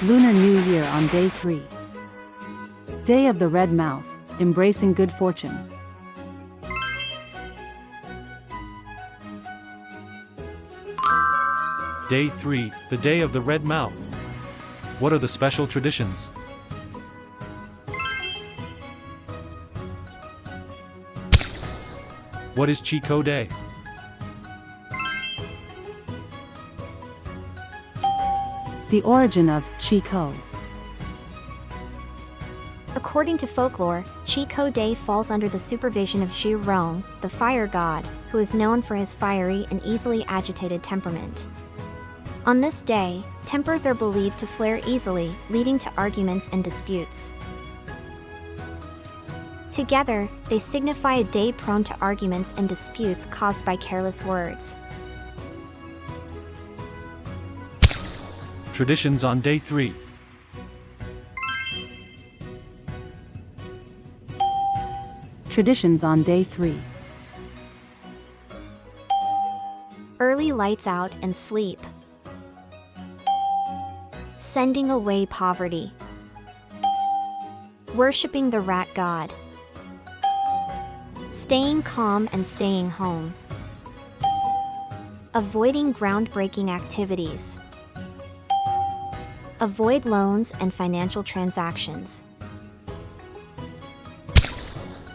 Lunar New Year on Day 3. Day of the Red Mouth, embracing good fortune. Day 3, the Day of the Red Mouth. What are the special traditions? What is Chico Day? The origin of Chico. According to folklore, Chico Day falls under the supervision of Zhu Rong, the fire god, who is known for his fiery and easily agitated temperament. On this day, tempers are believed to flare easily, leading to arguments and disputes. Together, they signify a day prone to arguments and disputes caused by careless words. Traditions on Day 3. Traditions on Day 3. Early lights out and sleep. Sending away poverty. Worshipping the rat god. Staying calm and staying home. Avoiding groundbreaking activities. Avoid loans and financial transactions.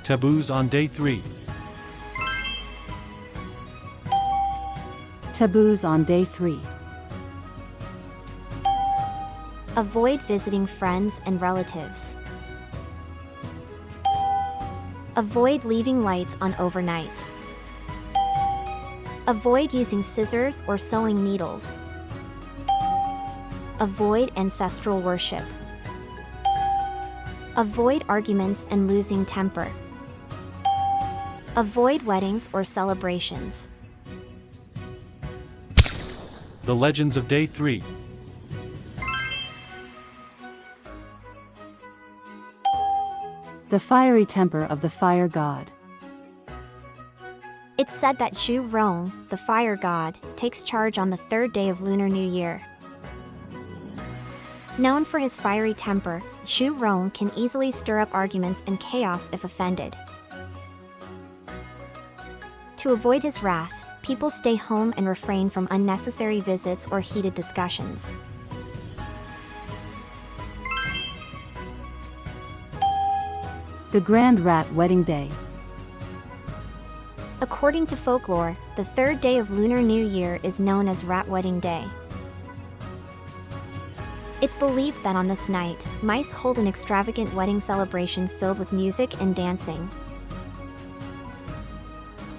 Taboos on Day 3. Taboos on Day 3. Avoid visiting friends and relatives. Avoid leaving lights on overnight. Avoid using scissors or sewing needles. Avoid ancestral worship. Avoid arguments and losing temper. Avoid weddings or celebrations. The legends of Day 3. The fiery temper of the fire god. It's said that Zhu Rong, the fire god, takes charge on the third day of Lunar New Year. Known for his fiery temper, Zhu Rong can easily stir up arguments and chaos if offended. To avoid his wrath, people stay home and refrain from unnecessary visits or heated discussions. The Grand Rat Wedding Day. According to folklore, the third day of Lunar New Year is known as Rat Wedding Day. It's believed that on this night, mice hold an extravagant wedding celebration filled with music and dancing.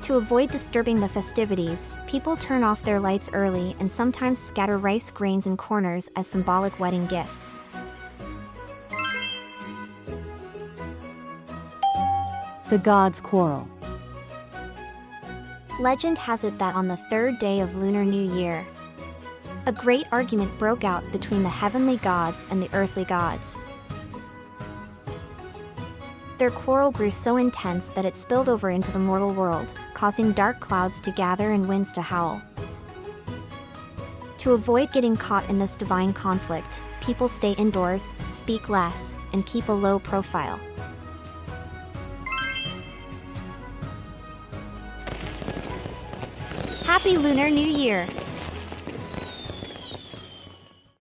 To avoid disturbing the festivities, people turn off their lights early and sometimes scatter rice grains in corners as symbolic wedding gifts. The Gods' Quarrel. Legend has it that on the third day of Lunar New Year, a great argument broke out between the heavenly gods and the earthly gods. Their quarrel grew so intense that it spilled over into the mortal world, causing dark clouds to gather and winds to howl. To avoid getting caught in this divine conflict, people stay indoors, speak less, and keep a low profile. Happy Lunar New Year!